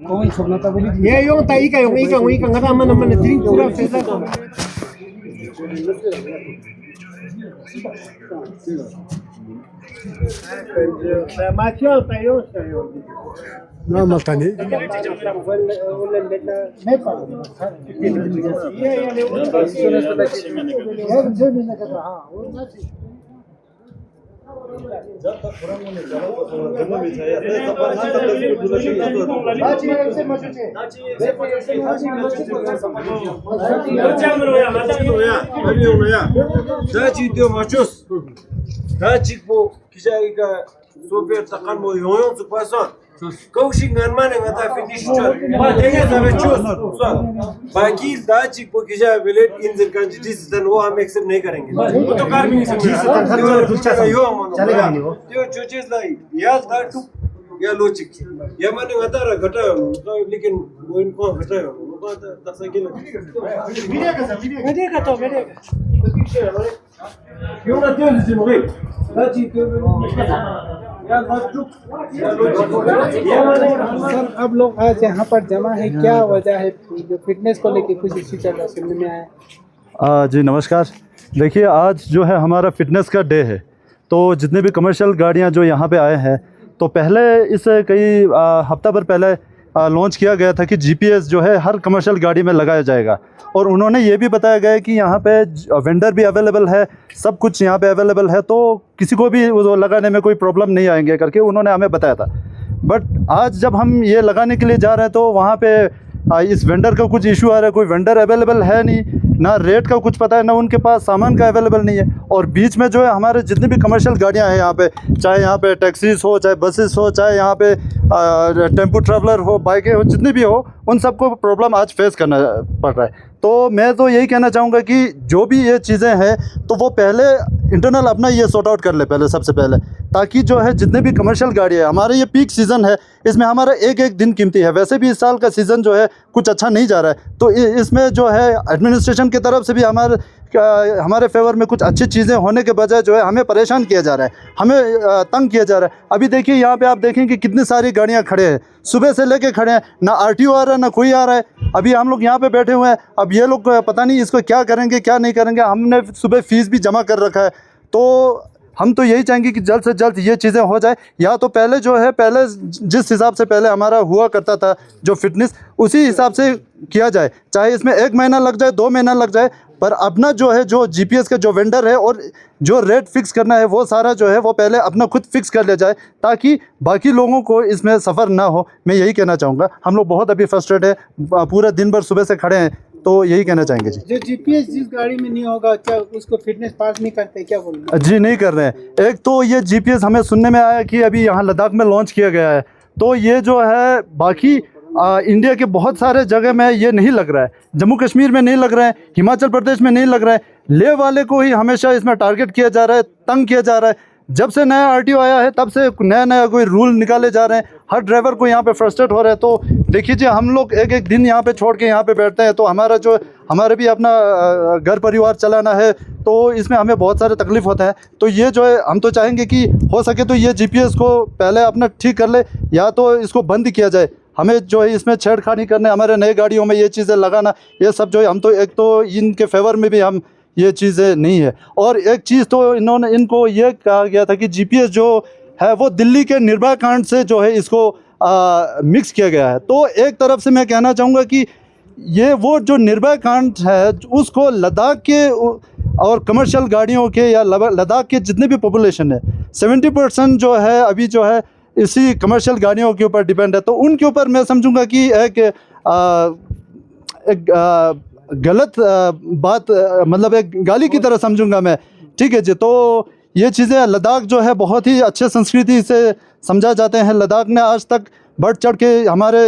ये yung tayo ka yung ikaw nga naman na drink pura pesa ko. Macho tayo sayo. Normal tani. Каушин нормально, это финиш чё. Деньги завечу. बाकी दाची को किया विलेट in the countries then वो हम accept नहीं करेंगे वो तो कार भी नहीं समझेगा यो चलेगा नहीं वो जो चीज लाई या दा टू या लॉजिक या मैंने बता रहा घटाया तो लेकिन वो इनको घटाया वो बात दस के वीडियो का तो क्यों ना दियो जिसमें भाई दाची सर अब लोग आज यहाँ पर जमा है, क्या वजह है? जो फिटनेस को लेके कुछ इश्यू चल रहा है, सुनने में आया। जी नमस्कार। देखिए आज जो है हमारा फिटनेस का डे है, तो जितने भी कमर्शियल गाड़ियाँ जो यहाँ पे आए हैं, तो पहले इसे कई हफ्ता भर पहले लॉन्च किया गया था कि जीपीएस जो है हर कमर्शियल गाड़ी में लगाया जाएगा, और उन्होंने ये भी बताया गया कि यहाँ पे वेंडर भी अवेलेबल है, सब कुछ यहाँ पे अवेलेबल है, तो किसी को भी वो लगाने में कोई प्रॉब्लम नहीं आएंगे करके उन्होंने हमें बताया था। बट आज जब हम ये लगाने के लिए जा रहे हैं तो वहाँ पे इस वेंडर का कुछ इशू आ रहा है, कोई वेंडर अवेलेबल है नहीं, ना रेट का कुछ पता है, ना उनके पास सामान का अवेलेबल नहीं है, और बीच में जो है हमारे जितनी भी कमर्शियल गाड़ियाँ हैं यहाँ पे, चाहे यहाँ पे टैक्सीज हो, चाहे बसेस हो, चाहे यहाँ पे टेम्पो ट्रैवलर हो, बाइकें हो, जितनी भी हो, उन सबको प्रॉब्लम आज फेस करना पड़ रहा है। तो मैं तो यही कहना चाहूँगा कि जो भी ये चीज़ें हैं तो वो पहले इंटरनल अपना ये सॉर्ट आउट कर ले पहले, सबसे पहले, ताकि जो है जितने भी कमर्शियल गाड़ी है, हमारे ये पीक सीज़न है, इसमें हमारा एक एक दिन कीमती है। वैसे भी इस साल का सीज़न जो है कुछ अच्छा नहीं जा रहा है, तो इसमें जो है एडमिनिस्ट्रेशन की तरफ से भी हमारे फेवर में कुछ अच्छी चीज़ें होने के बजाय जो है हमें परेशान किया जा रहा है, हमें तंग किया जा रहा है। अभी देखिए यहाँ पे आप देखें कि कितनी सारी गाड़ियाँ खड़े हैं, सुबह से लेके खड़े हैं, ना आरटीओ आ रहा है, ना कोई आ रहा है। अभी हम लोग यहाँ पे बैठे हुए हैं, अब ये लोग पता नहीं इसको क्या करेंगे क्या नहीं करेंगे। हमने सुबह फ़ीस भी जमा कर रखा है, तो हम तो यही चाहेंगे कि जल्द से जल्द ये चीज़ें हो जाए, या तो पहले जो है पहले जिस हिसाब से पहले हमारा हुआ करता था जो फिटनेस, उसी हिसाब से किया जाए, चाहे इसमें 1 महीना लग जाए, 2 महीना लग जाए, पर अपना जो है जो जीपीएस का जो वेंडर है और जो रेट फिक्स करना है वो सारा जो है वो पहले अपना खुद फिक्स कर लिया जाए, ताकि बाकी लोगों को इसमें सफ़र ना हो। मैं यही कहना चाहूँगा। हम लोग बहुत अभी फ्रस्ट्रेट है, पूरा दिन भर सुबह से खड़े हैं, तो यही कहना चाहेंगे जी। जो जीपीएस जिस गाड़ी में नहीं होगा, क्या उसको फिटनेस पास नहीं करते, क्या बोलूँ? जी नहीं कर रहे हैं। एक तो ये जीपीएस हमें सुनने में आया कि अभी यहाँ लद्दाख में लॉन्च किया गया है, तो ये जो है बाकी इंडिया के बहुत सारे जगह में ये नहीं लग रहा है, जम्मू कश्मीर में नहीं लग रहा है, हिमाचल प्रदेश में नहीं लग रहा है, लेह वाले को ही हमेशा इसमें टारगेट किया जा रहा है, तंग किया जा रहा है। जब से नया आरटीओ आया है तब से नया कोई रूल निकाले जा रहे हैं, हर ड्राइवर को यहाँ पे फ्रस्ट्रेट हो रहा है। तो देखिए हम लोग एक एक दिन यहाँ पे छोड़ के यहाँ पे बैठते हैं, तो हमारे भी अपना घर परिवार चलाना है, तो इसमें हमें बहुत सारे तकलीफ़ होता है। तो ये जो है हम तो चाहेंगे कि हो सके तो ये जीपीएस को पहले अपना ठीक कर ले, या तो इसको बंद किया जाए। हमें जो है इसमें छेड़खानी करने, हमारे नए गाड़ियों में ये चीज़ें लगाना, ये सब जो है हम तो एक तो इनके फेवर में भी हम ये चीज़ें नहीं है। और एक चीज़ तो इनको ये कहा गया था कि जीपीएस जो है वो दिल्ली के निर्भया कांड से जो है इसको मिक्स किया गया है। तो एक तरफ से मैं कहना चाहूँगा कि ये वो जो निर्भया कांड है उसको लद्दाख के और कमर्शियल गाड़ियों के या लद्दाख के जितने भी पॉपुलेशन है 70% जो है अभी जो है इसी कमर्शियल गाड़ियों के ऊपर डिपेंड है। तो उनके ऊपर मैं समझूंगा कि एक गलत बात, मतलब एक गाली की तरह समझूंगा मैं। ठीक है जी। तो ये चीज़ें लद्दाख जो है बहुत ही अच्छे संस्कृति से समझा जाते हैं। लद्दाख ने आज तक बढ़ चढ़ के हमारे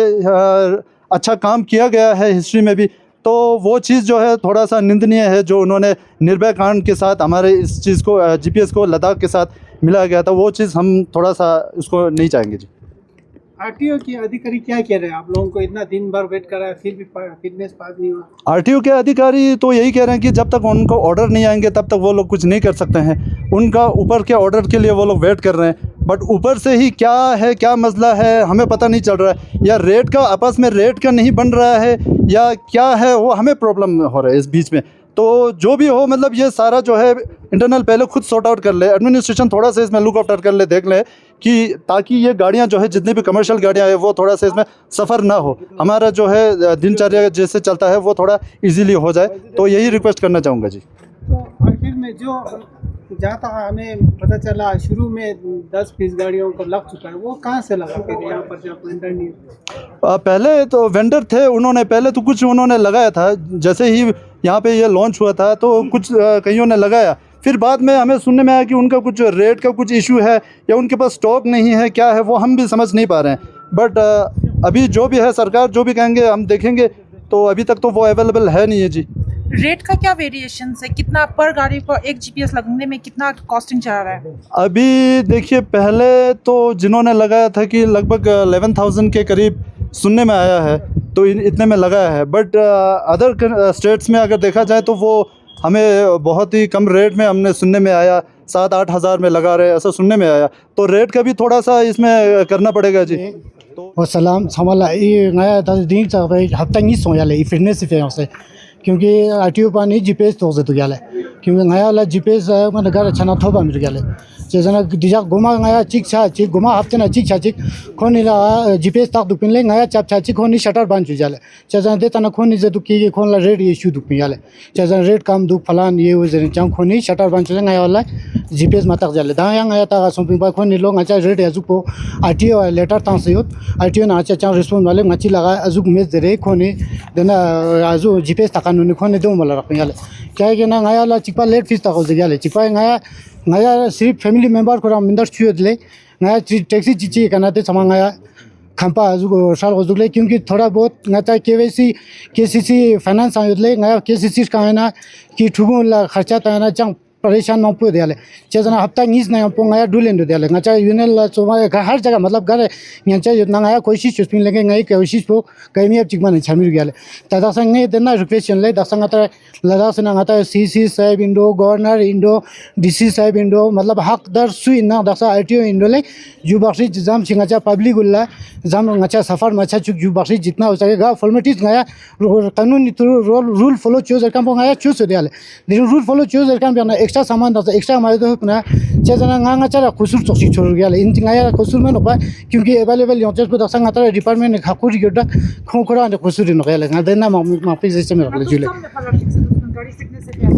अच्छा काम किया गया है हिस्ट्री में भी। तो वो चीज़ जो है थोड़ा सा निंदनीय है जो उन्होंने निर्भया कांड के साथ हमारे इस चीज़ को जीपीएस को लद्दाख के साथ मिलाया गया था, वो चीज़ हम थोड़ा सा उसको नहीं चाहेंगे जी। आरटीओ के अधिकारी क्या कह रहे हैं? आप लोगों को इतना दिन भर वेट कराया फिर भी फिटनेस पास नहीं हुआ। आरटीओ के अधिकारी तो यही कह रहे हैं कि जब तक उनको ऑर्डर नहीं आएंगे तब तक वो लोग कुछ नहीं कर सकते हैं। उनका ऊपर के ऑर्डर के लिए वो लोग वेट कर रहे हैं। बट ऊपर से ही क्या मसला है हमें पता नहीं चल रहा है, या रेट का आपस में रेट का नहीं बन रहा है या क्या है, वो हमें प्रॉब्लम हो रहा है इस बीच में। तो जो भी हो मतलब ये सारा जो है इंटरनल पहले खुद सॉर्ट आउट कर ले, एडमिनिस्ट्रेशन थोड़ा सा इसमें लुक आफ्टर कर ले, देख ले कि ताकि ये गाड़ियाँ जो है जितनी भी कमर्शियल गाड़ियाँ हैं वो थोड़ा सा इसमें सफ़र ना हो, हमारा जो है दिनचर्या जैसे चलता है वो थोड़ा इजीली हो जाए। तो यही रिक्वेस्ट करना चाहूँगा जी। तो आखिर में जो जहाँ तक हमें पता चला शुरू में 10-20 गाड़ियों को लग चुका है, वो कहाँ से लगा फिर यहाँ पर जब वेंडर नहीं? पहले तो वेंडर थे, उन्होंने पहले तो कुछ उन्होंने लगाया था, जैसे ही यहाँ पे ये लॉन्च हुआ था तो कुछ कईयों ने लगाया, फिर बाद में हमें सुनने में आया कि उनका कुछ रेट का कुछ इशू है या उनके पास स्टॉक नहीं है, क्या है वो हम भी समझ नहीं पा रहे हैं। बट अभी जो भी है सरकार जो भी कहेंगे हम देखेंगे, तो अभी तक तो वो अवेलेबल है नहीं है जी। रेट का क्या वेरिएशन है, कितना पर गाड़ी पर एक जीपीएस लगने में कितना कॉस्टिंग चला रहा है? अभी देखिए पहले तो जिन्होंने लगाया था कि लगभग 11,000 के करीब सुनने में आया है, तो इतने में लगाया है। बट अदर स्टेट्स में अगर देखा जाए तो वो हमें बहुत ही कम रेट में हमने सुनने में आया, 7-8 हज़ार में लगा रहे ऐसा सुनने में आया। तो रेट का भी थोड़ा सा इसमें करना पड़ेगा जी। और सलाम समाला ये नया दिन तक हफ्ता नहीं सोया ले फिटनेस से, क्योंकि आरटीओ पानी जीपीएस तो से तो गया क्योंकि नया वाला जीपीएस मैंने घर अच्छा ना थोबा मिल गया जैसे दिजा घुमा नया चिक छा चिक घुमा हफ्ते ना चिक छा चिक खोनी ला जीपीएस तक दुपिन ले नया चाप छा चिक खोनी शटर बंद हो जाले जैसे देता ना खोनी जे दुखी के खोन ला रेड इशू दुपिन जाले जैसे रेड काम दुख फलान ये वजह चांग खोनी शटर बंद हो नया वाला जीपीएस मातक जाले दा yang naya ta somping ba khoni lo ngacha rate azuk po RTO letter tang seyot RTO na cha chang response wale ngachi laga azuk mes dere khoni dena azu GPS takanuni khoni do mala rakngale kya ke na ngaya la chipa late fees takol gale chipa ngaya sirf family member ko ram mindar chudle ngaya taxi chichi kana te sama ngaya खंपा अजूक साल गजुले क्योंकि थोड़ा बहुत ngata KCC finance आयुले ngaya KCC का है ना कि ठुगो ला खर्चा ता ना चंग परेशान न पो दियाले चेजना हफ्ता निस न पोंगा डुलेंडो दियाले ngचा यूनियन ला सोमा हर जगह मतलब घर ngचा योजना ngaya कोशिश चुस्पिन लेके ngई कोशिश पो कमी अब चिकमान छामिर गयाले तदा संगे देना रिक्वेस्ट ले दसंग ता लदा सना ngata CC साहब इंडो गवर्नर इंडो DC साहब इंडो मतलब हकदार सुई ना दसा RTO इंडो ले जु बख्शी जाम सिंगाचा पब्लिक उल्ला जाम ngचा सफर मचा चुक जु बख्शी जितना हो सकेगा फॉर्मेलिटीज ngaya कानूनी रूल फॉलो चोजर काम ngaya चुस दियाले दिन रूल फॉलो चोजर काम बना एक्स्ट्रा सामान दस एक्स्ट्रा मारे तो अपना चेजना ngang चला खुसुर चोसी छोड़ गया इन ngaya खुसुर में नपा क्योंकि अवेलेबल योंचस को दसंग ngata डिपार्टमेंट ने खाकुर गिरदा खोखरा ने खुसुर न गया ngada ना माफी जैसे में रख जुले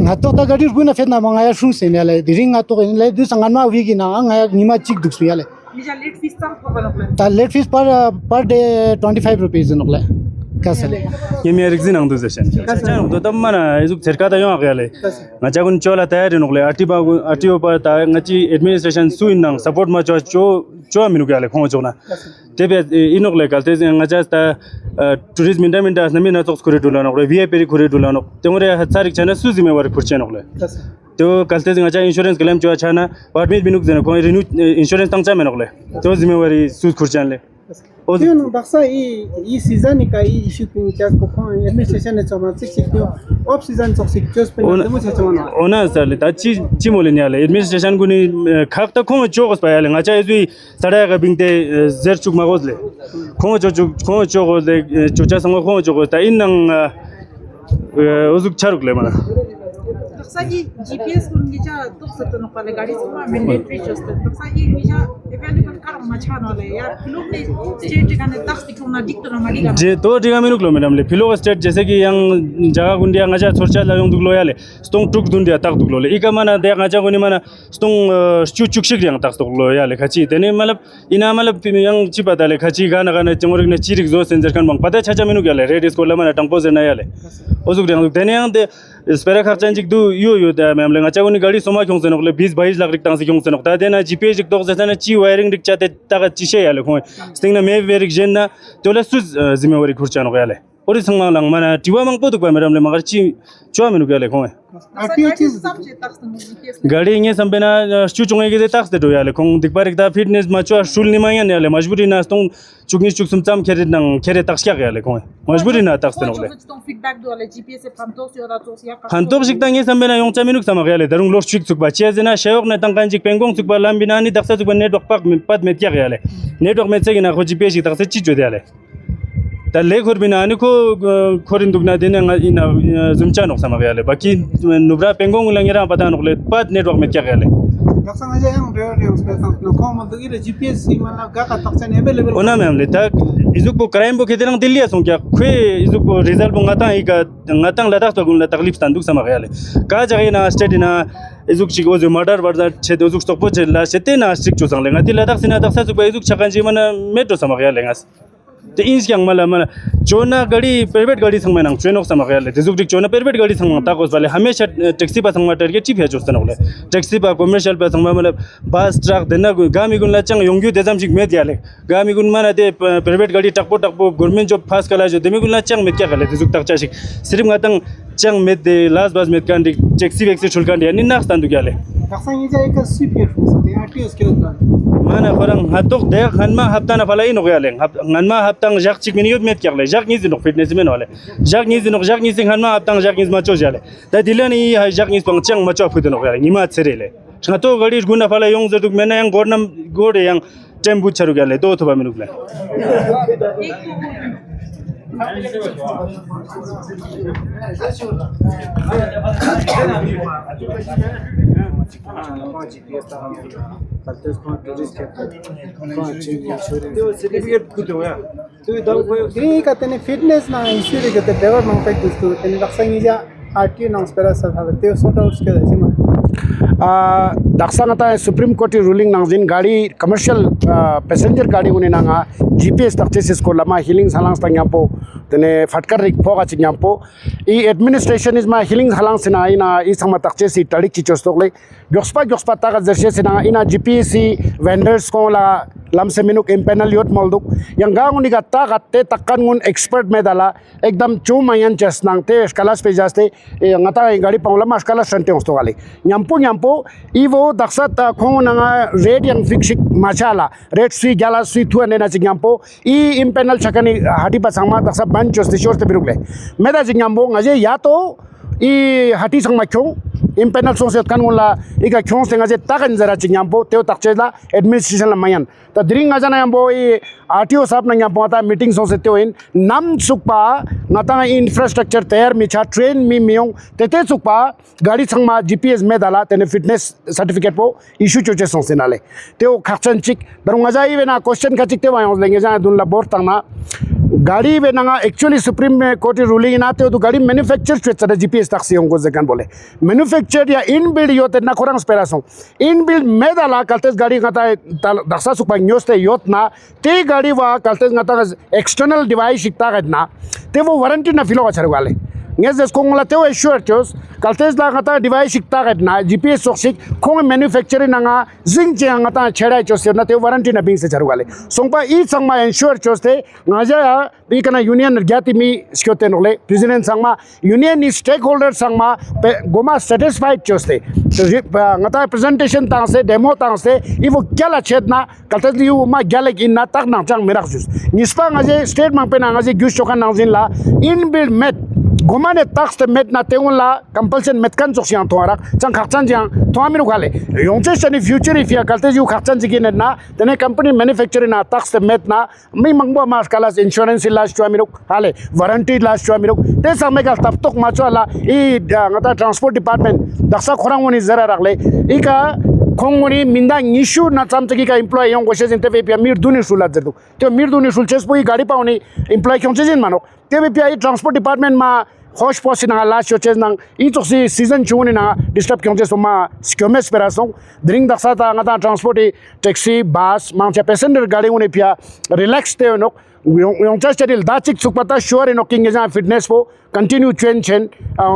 ngato ta gadir guna fet na ngaya shung se ne le diring ngato le du sangan ma wi gi na ngaya nima chik duks yale Mija late fees tam ko ta late fees per day 25 rupees nokle kasale Yemi erikzin ang duzeshen. Chan do tamana izuk cercada yo agale. Ngacha kun chola tayari nokle artiba pa ta ngachi administration suin nang support ma cho minu gale khong chona. Tebe inokle kalte ngacha ta tourism minda asnami na tok kore dula nokle VIP kore dula nok. Tengore hatsarik chana su zimewari khurche nokle. तो कलते ngacha insurance claim cho अच्छा ना permit बिनुक जन कोई renew insurance तंगचा में नकले तो जिम्मेवारी सूद खुर्चान ले Yun baksa i season ka I issue ko just ko administration ne chama sik ko off season sok sik just pe demo chama ona sir le ta chi mole ne ale administration guni khak ta khong chogos pa ale ngacha izui sada ga bingte zer chuk magos le khong chogos le chucha sang khong chogos ta innang uzuk charuk le mana Taksagi GPS kun gija tuksa to nokale gadi sama mandatory just taksagi gija available kar machana le ya लोग ने state का ने तख्त क्यों ना दिक्कत ना मरीगा जे तो दिगा menu क्लो madam ले फिलो स्टेट जैसे कि yang jaga gundia ngaja sorcha la yung duglo yale stong tuk dundia tak duglo le ika mana de ngaja guni mana stong chukshik yang tak duglo yale khachi tene malab ina malab yang chipata le khachi gana chmorik ne chirik zo sensor kan bang pada chacha menu gale red is kola mana tangpo ze na yale ozuk yang tene yang de spera kharchan jik du yo da mem le ngaja guni gadi soma kyong senok le 20-22 lakh rik tang se kyong senok ta de na gps jik dog ze na chi wiring rik chate ta ga chi she yale khoi sting na me verik jenna tola suz zimewari khurchan go yale ori sangma lang mana tiwa mang potuk pa madam le magar chi chua minu gale khong RTO चीज Subject tax the GPS. gadi nge sambena chu chungai ge tax de do yale khong dikbar ekda fitness ma chua shul ni ma yale majburi na stong chukni chuk sum cham khere nang khere tax kya yale khong majburi na tax de no le Feedback do ale GPS phantos yo da tos ya. khantob sikta nge sambena yong chaminuk sama yale darung lor chik chuk ba che jena shayok na tang kanjik pengong chuk ba lambina ni daksa chuk ba network pak pat met kya yale network met se na kho GPS tax se chi jo de yale ta lekhor bina ani ko khorin dugna dena ina zumcha nok sama yale baki nubra pengong langira pata nok le pat network met kya yale Daksan aja yang yang spesial. No kamu tu ini GPS sih mana gak taksan available. ona mem le tak izuk bo crime bo keterang dilli asong kya khwe izuk bo result bo ngata ika ngatang ladak to gun la taklif tanduk sama yale ka jagi na state na izuk chigo jo murder barda che do izuk stokpo che la sete na strict cho sang le ngati ladak sina daksa zu ba izuk chakan ji mana metro sama yale ngas te ins kyang mala mana chona gadi private gadi sangma nang train ok sama yale te zuk dik chona private gadi sangma ta kos bale hamesha taxi pa sangma target chi phya chostan ole taxi pa commercial pa sangma mala bus truck dena gami gun la chang yongyu de jam chik met yale gami gun mana te private gadi takpo government job pass kala jo demi gun la chang met kya kale te zuk tak cha shik sirif ngatang chang met de last bus met kan dik taxi vex chulkan de ni nak standu yale Daksan ini jadi ke sipir fungsi. RTO के ऊपर mana farang hatok de khanma haptana falai no yale nganma haptang jak chik miniyot met kyakle jak ni zinok fitness men wale jak ni sing khanma haptang jak ni ma cho jale da dilani ha jak ni pang chang ma cho phude no yale ni ma tserele chna to gadi guna falai yong zerduk mena yang gornam gode yang tembu charu yale do thoba minukla ini katanya fitness na isu deh kata dewan mangpai kustu. Ini daksan ini ja RTO norms पर सब ते sort out के जैसे में दाक्सांगता supreme court ruling नांगजिन गाड़ी commercial passenger गाड़ी उन्हें नांगा जीपीएस तक्चेसिस को लमा हीलिंग सालांग तंग्यापो तने फटकर रिक फोगा चिंग्यापो ई एडमिनिस्ट्रेशन इज मा हीलिंग सालांग सिना इना ई समा तक्चेसी तड़िक चिचोस्तोगले ग्योस्पा तागा जर्से सिना इना जीपीएसी वेंडर्स को ला लमसे मिनुक इम्पेनल योट मलदुक यंगांग निगा तागा ते तक्कन गुन एक्सपर्ट में डाला एकदम चुमायन चेसनांग ते स्कलास पे जास्ते ngata गाड़ी पावला मा स्कलास संते होस्तो गाले न्याम्पो इवो दक्सत खोंग नंगा red yang fixik machala red sui gala sui thu ne na chinyampo I impanel chakani hati pasangma daksa ban chos de short birukle meda chinyampo ngaje ya to I hati sangma kyong impanel songset kan wala ika kyong senga je takan zara chinyampo teo takchela administration la mayan ta dring ngajana yambo I RTO sap na yampo ta meeting songset teo in nam sukpa ngata infrastructure tayar mi cha train mi miong tete sukpa gadi sangma GPS me dala tene fitness certificate po issue choche songsenale teo khachan chik darunga jai bena question ka chik te wa lenge ja dunla bor tangna गाड़ी वे नंगा actually supreme में court ruling ना तो गाड़ी manufacture चेता GPS taxi होंगे जगन बोले manufacture या इन बिल्ड योते ना खोरंग स्पेरासों इन बिल्ड में डाला कल्टेस गाड़ी गता दक्सा सुपा न्योस्ते योत ना ते गाड़ी वा कल्टेस गता एक्सटर्नल डिवाइस शिकता गना ते वो वारंटी ना फिलो अच्छा वाले Nges des kong la teo assure chos kaltes la ngata device sikta na GPS soksik kong manufacturer nanga zing che ngata chedai chos na teo warranty na bing se charwale songpa I sangma ensure chos te ngaja bi kana union gyati mi skyote nole president sangma union ni stakeholder sangma goma satisfied chos te ngata presentation tang se demo tang se ivo kyala chedna kaltes liu ma gyalek in na tak na chang merak jus nispa ngaje state mang pe na ngaje gyus chokan nangzin la inbuilt met गोमाने tax ते मेट ना तेउला compulsion मेट kan sok siang thoara chang khachan jang thoamiru khale yongche shani future if ya kalte ju khachan jigin na tene company manufacturer na tax te met na mi mangbo mas kalas insurance last chuamiru hale warranty last chuamiru te samay kal taptok machwala I ngata transport department daksa khorangoni zara rakle ika khongoni minda nishu na chamchaki ka employee yong goshe jente pe mir duni sula jadu te mir duni sul ches poi gadi pauni employee khongche jin mano te pe transport department ma hosh posi na last choches nang I toksi season chuni na disturb kyongche soma skyomes perasong dring daksa ta ngata transport taxi bus mangcha passenger gadi une pia relax te no yongcha steril da chik chukpata sure enoking ja fitness po continue chen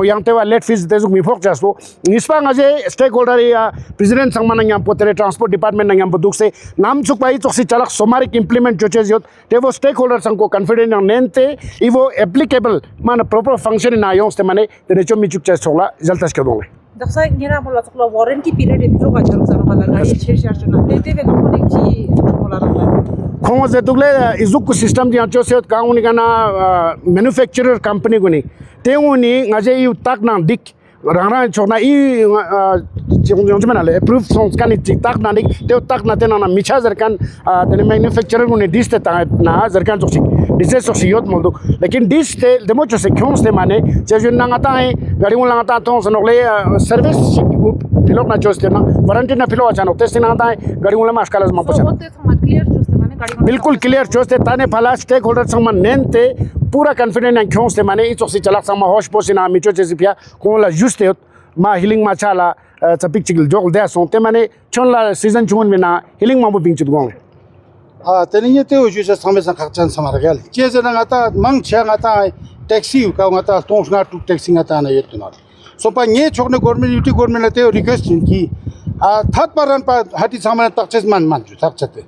yang tewa let fees tezuk mi phok jas po nispa ngaje stakeholder ya president sangmana ngam potere transport department ngam boduk se nam chukpai choksi chalak somarik implement choche jot tevo stakeholder sangko confident yang nente ivo applicable mana proper function in ayong ste mane terecho mi chukcha sola jaltas ke dong daksa ngira mola tukla warranty period e bijo ga charuk sano kala gari chhe chuna te ve company ki mola rakla khong je tukle izuk system dia cho se kauni kana manufacturer company guni teuni ngaje yu tak na dik rang chona I jong mana le approved songs kan tik tak na dik te tak na te na micha zarkan the manufacturer guni dis te na zarkan choksi dis so siot moldo lekin dis te demo cho se khong se mane je jun na ngata hai gari mun ngata thong sanok service pilot na choste na warranty na pilot achano te sina ngata gari mun mas kalas ma so pocha hote thama clear choste mane gari बिल्कुल clear चोस्ते ताने फला stake holder संग नेनते पूरा confident and क्योंस्ते माने इ चोक्सी चलाक संग होश पोसिना मिचो चेसिपिया कोला जुस्ते मा हिलिंग मा चाला चपिक चिगल जोल दे सोते माने छोनला सीजन चुन बिना हिलिंग मा बिंग चिदगोंग तेनी ते उजु से समय सा खचन समार गल जे जना ngata mang che ngata taxi ka ngata tong nga tu taxi ngata na yet na so pa nye chokne government uti government te request ki third paran pa hati samana taxes man ju tak chate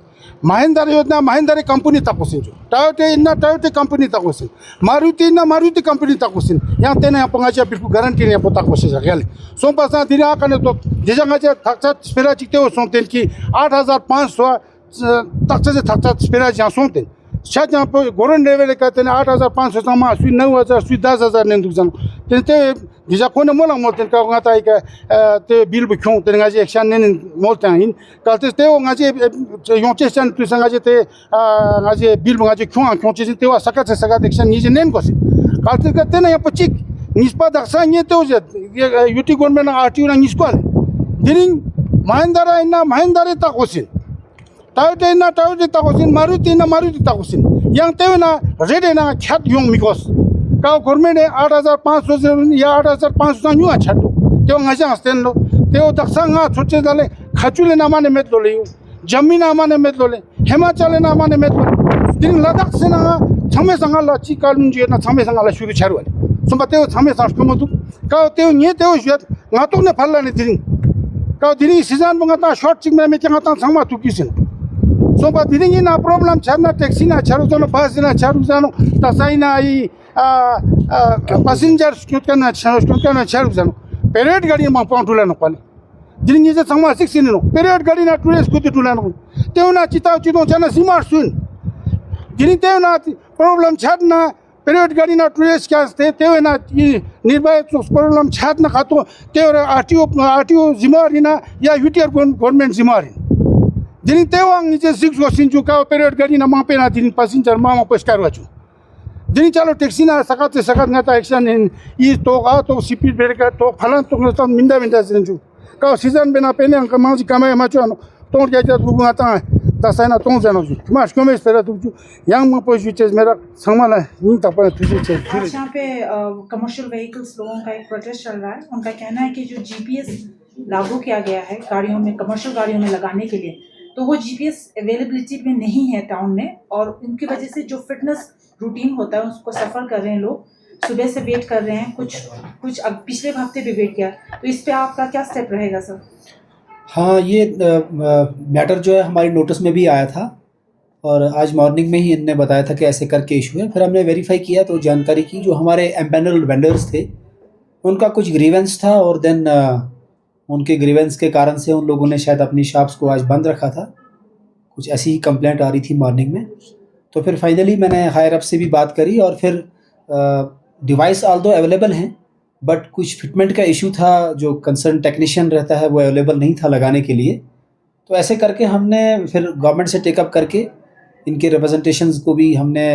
Mahindra योजना Mahindra company ताकोसिन जो Toyota company ताकोसिन Maruti company ताकोसिन yang tena yang pengajar biru garanti yang potak kosin sekali. So pasang diri akan itu jejak aja taksa sepeda cikte so ten ki 8,500 taksa sepeda yang so ten. Saya jangan po goren level ka ten 8,500 sama sui 9,000 sui 10,000 nenduk jan. Ten jejak kone molang mol ten ka ngatai ka te bil bukhong ten ngaji action nen mol ten in kalte te ngaji yongche san tu sangaji te ngaji bil ngaji khong te wa sakat action ni nen kosin. Kalte ka ten ya pachik nispa daksa nye te oje UT government RTO na niskol. Diring Mahindra ta kosin. Toyota takosin Maruti takosin yang tewe na rede na chat yung mikos ka government 8,500 ya 8,500 nyu chat teo ngaja sten lo teo daksa nga choche dale khachule na mane met lo le jamina mane met lo le himachal na mane met lo din ladakh se na chame sanga la chi kalun je na chame sanga la shuru charu somba teo chame sa ko modu ka teo nye teo jet nga to ne phalla ne din ka din season bunga ta short ching me changa ta sangma tu kisin so but didn't na problem chana taxi na charu jano bus na charu jano tasai na I passengers kyutana charu jano parade gadi ma pontula no pale didn't je sangma 16 no parade gadi na tourist kutu tula no teuna chita chana simar sun didn't na problem chana parade gadi na tourist kaste teuna nearby problem chana khato teura RTO zimarina ya UTR government zimarin Dini tewang ni je six go sinju ka period gadi na ma pena dini passenger ma pescar wachu. Dini chalo taxi na sakat ngata action in I to ga to speed breaker to phalan to ngata minda sinju. Ka season bena pene ang kamaji kamay machu ano. To ga ja dubu ngata tasai na tong jano ju. Mas kome espera tu yang ma po juches mera samala ni ta pa tu juches. आज यहाँ पे commercial vehicles लोगों का एक protest चल रहा है उनका कहना है कि जो जीपीएस लागू किया गया है गाड़ियों में कमर्शियल गाड़ियों में लगाने के लिए तो वो जीपीएस अवेलेबिलिटी में नहीं है टाउन में और उनकी वजह से जो फिटनेस रूटीन होता है उसको सफ़र कर रहे हैं लोग सुबह से वेट कर रहे हैं कुछ अब पिछले हफ्ते भी वेट किया तो इस पे आपका क्या स्टेप रहेगा सर हाँ ये मैटर जो है हमारी नोटिस में भी आया था और आज मॉर्निंग में ही इनने बताया था कि ऐसे करके इशू है फिर हमने वेरीफाई किया तो जानकारी की जो हमारे एम्पैनल्ड वेंडर्स थे उनका कुछ ग्रीवेंस था और देन उनके ग्रीवेंस के कारण से उन लोगों ने शायद अपनी शॉप्स को आज बंद रखा था कुछ ऐसी ही कंप्लेंट आ रही थी मॉर्निंग में तो फिर फाइनली मैंने हायर अप से भी बात करी और फिर डिवाइस ऑल्दो अवेलेबल हैं बट कुछ फिटमेंट का इशू था जो कंसर्न टेक्नीशियन रहता है वो अवेलेबल नहीं था लगाने के लिए तो ऐसे करके हमने फिर गवर्नमेंट से टेकअप करके इनके रिप्रेजेंटेशंस को भी हमने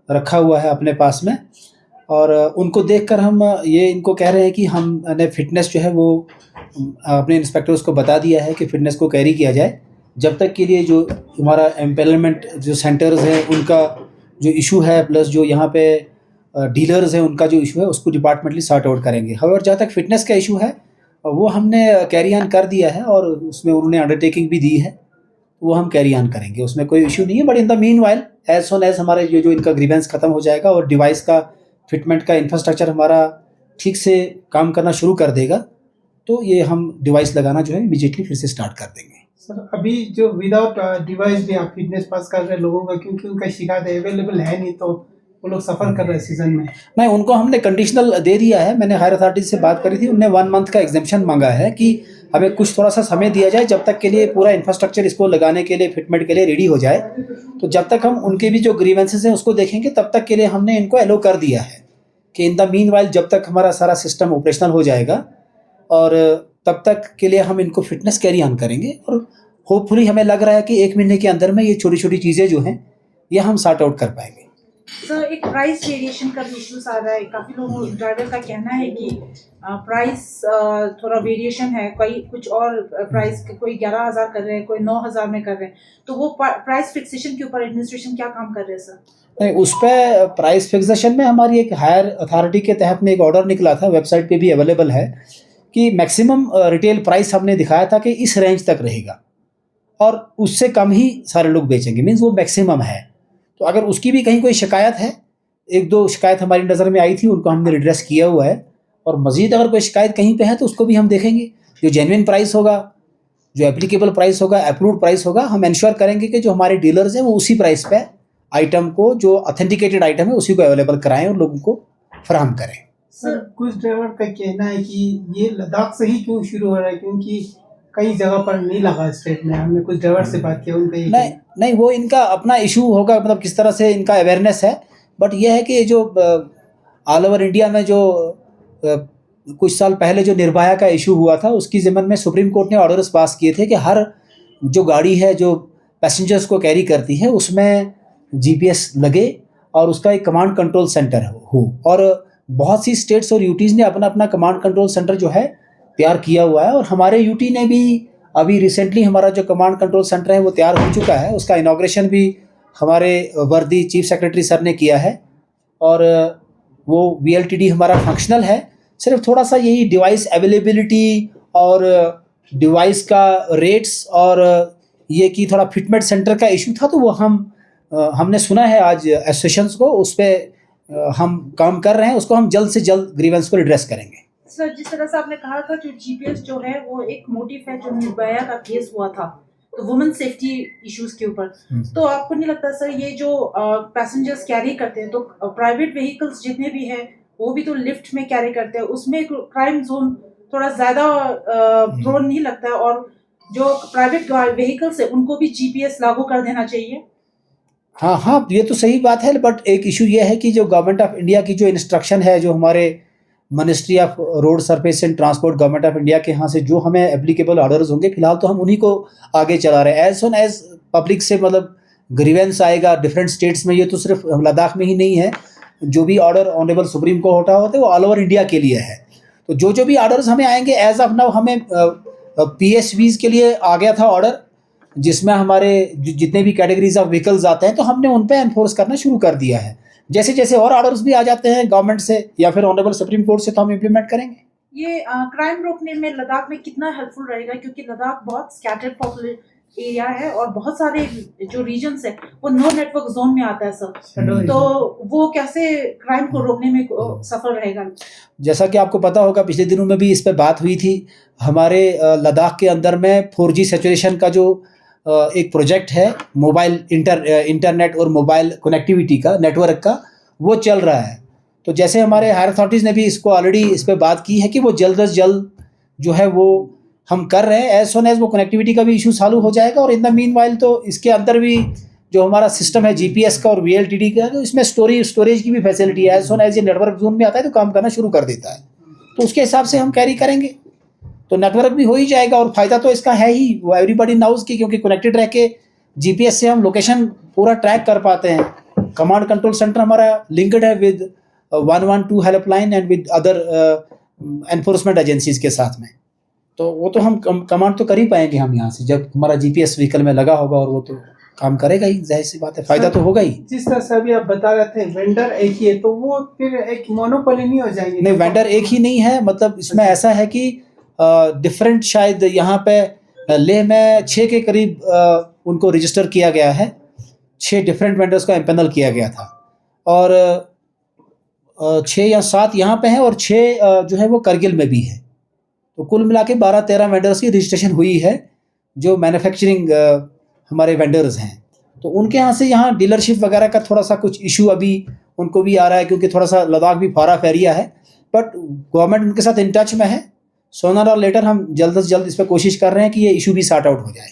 रखा हुआ है अपने पास में और उनको देखकर हम ये इनको कह रहे हैं कि हमने फ़िटनेस जो है वो अपने इंस्पेक्टर्स को बता दिया है कि फ़िटनेस को कैरी किया जाए जब तक के लिए जो हमारा एम्प्लॉयमेंट जो सेंटर्स हैं उनका जो इशू है प्लस जो यहाँ पे डीलर्स हैं उनका जो इशू है उसको डिपार्टमेंटली सॉर्ट आउट करेंगे हाउएवर जहाँ तक फ़िटनेस का इशू है वो हमने कैरी ऑन कर दिया है और उसमें उन्होंने अंडरटेकिंग भी दी है वो हम कैरी ऑन करेंगे, उसमें कोई इशू नहीं है। But in the meanwhile as soon as हमारे जो इनका ग्रीवेंस खत्म हो जाएगा और डिवाइस का फिटमेंट का इंफ्रास्ट्रक्चर हमारा ठीक से काम करना शुरू कर देगा, तो ये हम डिवाइस लगाना जो है इमीडिएटली फिर से स्टार्ट कर देंगे। सर अभी जो विदाउट डिवाइस भी आप फिटनेस पास कर रहे हैं लोगों का, क्योंकि उनका शिकायत अवेलेबल है नहीं, तो वो लोग सफ़र कर रहे हैं सीजन में। नहीं, उनको हमने कंडीशनल दे दिया है। मैंने हायर अथॉरिटी से बात करी थी, उनने 1 मंथ का एग्जाम्पशन मांगा है कि हमें कुछ थोड़ा सा समय दिया जाए जब तक के लिए पूरा इंफ्रास्ट्रक्चर इसको लगाने के लिए फिटमेंट के लिए रेडी हो जाए। तो जब तक हम उनके भी जो ग्रीवेंसेस हैं उसको देखेंगे, तब तक के लिए हमने इनको एलो कर दिया है कि इन द मीन वाइल जब तक हमारा सारा सिस्टम ऑपरेशनल हो जाएगा और तब तक के लिए हम इनको फिटनेस कैरी ऑन करेंगे। और होपफुली हमें लग रहा है कि 1 महीने के अंदर में ये छोटी छोटी चीज़ें जो हैं ये हम सॉर्ट आउट कर पाएंगे। सर एक प्राइस वेरिएशन का भी इश्यूज आ रहा है, काफ़ी लोगों ड्राइवर का कहना है कि प्राइस थोड़ा वेरिएशन है, कोई कुछ और प्राइस कोई 11,000 कर रहे हैं, कोई 9,000 में कर रहे हैं, तो वो प्राइस फिक्सेशन के ऊपर एडमिनिस्ट्रेशन क्या काम कर रहे हैं सर? नहीं, उस पर प्राइस फिक्सेशन में हमारी एक हायर अथॉरिटी के तहत में एक ऑर्डर निकला था, वेबसाइट पे भी अवेलेबल है, कि मैक्सिमम रिटेल प्राइस हमने दिखाया था कि इस रेंज तक रहेगा और उससे कम ही सारे लोग बेचेंगे, मीन्स वो मैक्सिमम है। तो अगर उसकी भी कहीं कोई शिकायत है, 1-2 शिकायत हमारी नज़र में आई थी, उनको हमने रिड्रेस किया हुआ है, और मज़ीद अगर कोई शिकायत कहीं पे है तो उसको भी हम देखेंगे। जो जेन्युइन प्राइस होगा, जो एप्लीकेबल प्राइस होगा, अप्रूव्ड प्राइस होगा, हम इंश्योर करेंगे कि जो हमारे डीलर्स हैं वो उसी प्राइस पे आइटम को, जो ऑथेंटिकेटेड आइटम है उसी को अवेलेबल कराएं और लोगों को फराहम करें। सर कुछ ड्राइवर का कहना है कि ये लद्दाख से ही क्यों शुरू हो रहा है, क्योंकि कई जगह पर नहीं लगा स्टेट में। हमने कुछ ड्राइवर से बात किया, उनका नहीं, वो इनका अपना इशू होगा, मतलब किस तरह से इनका अवेयरनेस है। बट ये है कि जो ऑल ओवर इंडिया में जो कुछ साल पहले जो निर्भया का इशू हुआ था, उसकी ज़िम्मन में सुप्रीम कोर्ट ने ऑर्डर्स पास किए थे कि हर जो गाड़ी है जो पैसेंजर्स को कैरी करती है उसमें GPS लगे और उसका एक कमांड कंट्रोल सेंटर हो। और बहुत सी स्टेट्स और यूटीज़ ने अपना अपना कमांड कंट्रोल सेंटर जो है तैयार किया हुआ है, और हमारे यूटी ने भी अभी रिसेंटली हमारा जो कमांड कंट्रोल सेंटर है वो तैयार हो चुका है। उसका इनॉग्रेशन भी हमारे वर्दी चीफ सेक्रेटरी सर ने किया है और वो VLTD हमारा फंक्शनल है। सिर्फ थोड़ा सा यही डिवाइस अवेलेबिलिटी और डिवाइस का रेट्स और ये कि थोड़ा फिटमेंट सेंटर का इशू था, तो वो हमने सुना है आज एसोसिएशंस को, उस पर हम काम कर रहे हैं, उसको हम जल्द से जल्द ग्रीवेंस को एड्रेस करेंगे। सर जिस तरह से आपने कहा था जो GPS जो है वो एक मोटिव है, जो निर्भया का केस हुआ था तो वुमेन सेफ्टी इश्यूज के ऊपर, तो आपको नहीं लगता सर ये जो पैसेंजर्स कैरी करते हैं, तो प्राइवेट व्हीकल्स जितने भी हैं वो भी तो लिफ्ट में कैरी करते हैं, उसमें क्राइम जोन थोड़ा ज़्यादा प्रोन नहीं लगता है, और जो प्राइवेट व्हीकल्स है उनको भी GPS लागू कर देना चाहिए? हाँ, ये तो सही बात है, बट एक इशू ये है कि जो गवर्नमेंट ऑफ इंडिया की जो इंस्ट्रक्शन है, जो हमारे ministry of road surface and transport government of India के यहाँ से जो हमें एप्लीकेबल ऑर्डर्स होंगे, फिलहाल तो हम उन्हीं को आगे चला रहे हैं। एज सुन एज पब्लिक से मतलब ग्रीवेंस आएगा डिफरेंट स्टेट्स में, ये तो सिर्फ लद्दाख में ही नहीं है, जो भी ऑर्डर ऑनरेबल सुप्रीम कोर्ट होता है वो ऑल ओवर इंडिया के लिए है। तो जो भी ऑर्डर्स हमें आएंगे, एज ऑफ नाउ हमें PSVs के लिए आ गया था ऑर्डर, जिसमें हमारे जितने भी कैटेगरीज ऑफ व्हीकल्स आते हैं तो हमने उन पर एनफोर्स करना शुरू कर दिया है। जैसे जैसे और ऑर्डर्स भी आ जाते हैं गवर्नमेंट से या फिर ऑनरेबल सुप्रीम कोर्ट से, तो हम इम्प्लीमेंट करेंगे। ये क्राइम रोकने में लद्दाख में कितना हेल्पफुल रहेगा, क्योंकि लद्दाख बहुत स्कैटर्ड पॉपुलेटेड एरिया है और बहुत सारे जो रीजन्स है वो नो नेटवर्क जोन में आता है सर, तो वो कैसे क्राइम को रोकने में सफल रहेगा? जैसा कि आपको पता होगा, पिछले दिनों में भी इस पर बात हुई थी। हमारे लद्दाख के अंदर में 4G सैचुरेशन का जो एक प्रोजेक्ट है, मोबाइल इंटरनेट और मोबाइल कनेक्टिविटी का नेटवर्क का, वो चल रहा है। तो जैसे हमारे हायर अथॉरिटीज़ ने भी इसको ऑलरेडी इस पर बात की है कि वो जल्द से जल्द जो है वो हम कर रहे हैं। एज सोन एज वो कनेक्टिविटी का भी इशू चालू हो जाएगा, और इन द मीन वाइल तो इसके अंदर भी जो हमारा सिस्टम है GPS का और VLTD का, तो इसमें स्टोरेज की भी फैसिलिटी है। एज सोन एज ये नेटवर्क जोन में आता है तो काम करना शुरू कर देता है, तो उसके हिसाब से हम कैरी करेंगे, तो नेटवर्क भी हो ही जाएगा। और फ़ायदा तो इसका है ही, वो एवरीबडी नाउज की, क्योंकि कनेक्टेड रह के GPS से हम लोकेशन पूरा ट्रैक कर पाते हैं। कमांड कंट्रोल सेंटर हमारा लिंक्ड है with 112 helpline and with other enforcement agencies के साथ में, तो वो तो हम कमांड तो कर ही पाएंगे हम यहाँ से, जब हमारा GPS व्हीकल में लगा होगा, और वो तो काम करेगा ही, जाहिर सी बात है, फ़ायदा तो होगा ही। जिस तरह से अभी आप बता रहे थे वेंडर एक ही है, तो वो फिर एक मोनोपोली नहीं हो जाएगी? नहीं, वेंडर एक ही नहीं है, मतलब इसमें ऐसा है कि डिफरेंट, शायद यहाँ पे लेह में 6 के करीब उनको रजिस्टर किया गया है। 6 डिफरेंट वेंडर्स को एम्पैनल किया गया था और 6 या 7 यहाँ पे हैं और 6 जो है वो करगिल में भी है। तो कुल मिला के 12-13 वेंडर्स की रजिस्ट्रेशन हुई है जो मैन्युफैक्चरिंग हमारे वेंडर्स हैं। तो उनके यहाँ से यहाँ डीलरशिप वगैरह का थोड़ा सा कुछ इशू अभी उनको भी आ रहा है, क्योंकि थोड़ा सा लद्दाख भी फारा फेरिया है, बट गवर्नमेंट उनके साथ इन टच में है। सोनर और लेटर हम जल्द से जल्द इस पर कोशिश कर रहे हैं कि ये इशू भी सॉर्ट आउट हो जाए।